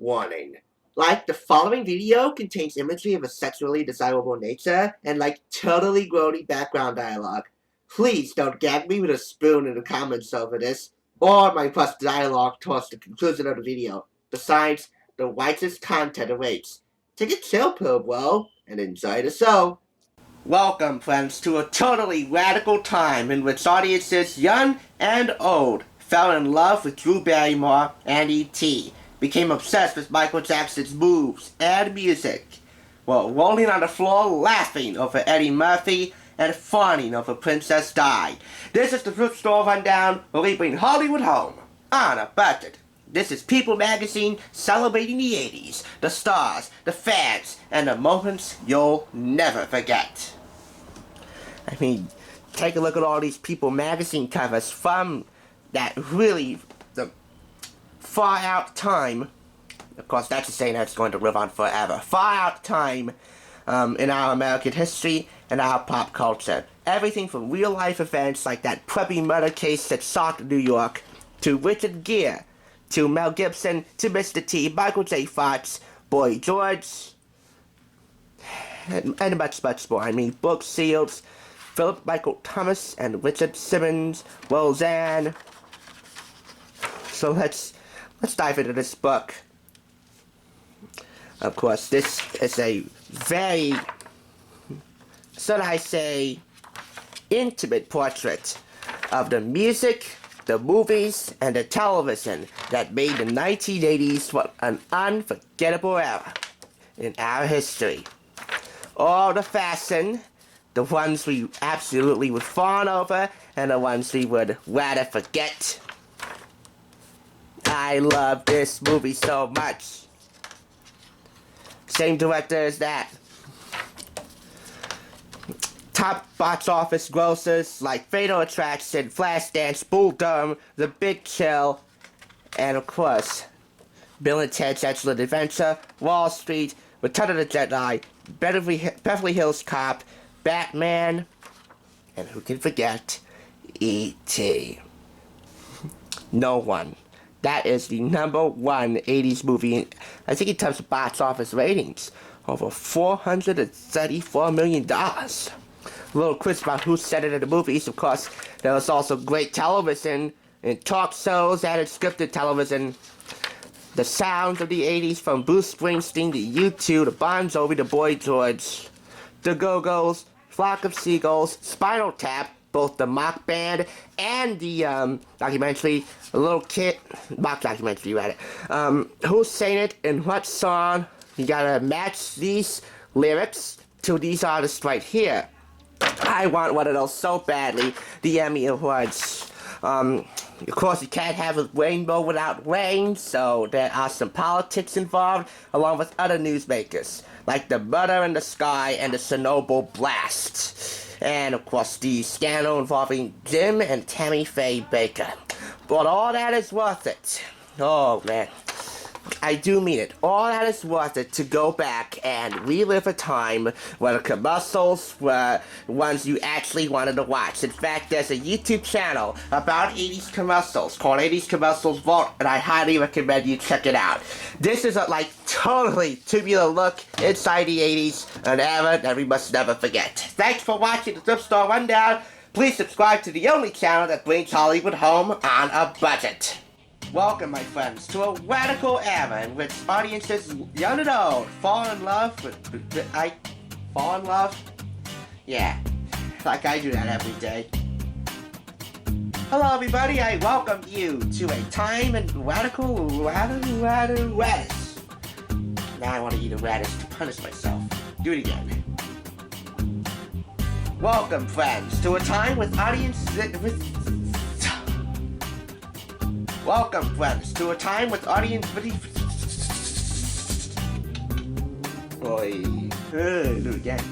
Warning. The following video contains imagery of a sexually desirable nature and totally grody background dialogue. Please don't gag me with a spoon in the comments over this, or my plus dialogue towards the conclusion of the video. Besides, the whitest content awaits. Take a chill pill, bro, and enjoy the show. Welcome, friends, to a totally radical time in which audiences young and old fell in love with Drew Barrymore and E.T., became obsessed with Michael Jackson's moves and music, while rolling on the floor laughing over Eddie Murphy and fawning over Princess Di. This is the Thrift Store Rundown, where we bring Hollywood home on a budget. This is People Magazine celebrating the 80s, the stars, the fans, and the moments you'll never forget. I mean, take a look at all these People Magazine covers from that really far out time. Of course, that's a saying that's going to live on forever. Far out time in our American history and our pop culture. Everything from real life events like that preppy murder case that shocked New York, to Richard Gere, to Mel Gibson, to Mr. T, Michael J. Fox, Boy George, and much, much more. I mean, Brooke Shields, Philip Michael Thomas, and Richard Simmons, Roseanne. So let's dive into this book. Of course, this is a very, should I say, intimate portrait of the music, the movies, and the television that made the 1980s an unforgettable era in our history. All the fashion, the ones we absolutely would fawn over, and the ones we would rather forget. I love this movie so much. Same director as that. Top box office grossers like Fatal Attraction, Flashdance, Bull Durham, The Big Chill, and of course, Bill and Ted's Excellent Adventure, Wall Street, Return of the Jedi, Beverly Hills Cop, Batman, and who can forget, E.T. No one. That is the #1 80s movie, I think in terms of box office ratings. Over $434 million. A little quiz about who said it in the movies. Of course, there was also great television and talk shows and scripted television. The sounds of the 80s, from Bruce Springsteen to U2 to Bon Jovi to Boy George, The Go-Go's, Flock of Seagulls, Spinal Tap, both the mock band and the documentary, a little kid, mock documentary, rather. Who sang it and what song? You gotta match these lyrics to these artists right here. I want one of those so badly. The Emmy Awards. Of course, you can't have a rainbow without rain, so there are some politics involved, along with other newsmakers, like the Murder in the Sky and the Chernobyl Blast. And, of course, the scandal involving Jim and Tammy Faye Baker. But all that is worth it. Oh, man. I do mean it. All that is worth it to go back and relive a time where the commercials were ones you actually wanted to watch. In fact, there's a YouTube channel about 80s commercials called 80s Commercials Vault, and I highly recommend you check it out. This is a, totally tubular look inside the 80s, an era that we must never forget. Thanks for watching the Thrift Store Rundown. Please subscribe to the only channel that brings Hollywood home on a budget. Welcome, my friends, to a radical era in which audiences, young and old, fall in love with... fall in love? Yeah, like I do that every day. Hello, everybody, I welcome you to a time in radical radish. Now I want to eat a radish to punish myself. Do it again. Welcome, friends, to a time with Welcome, friends, to a time with audience... Oi. Do it again.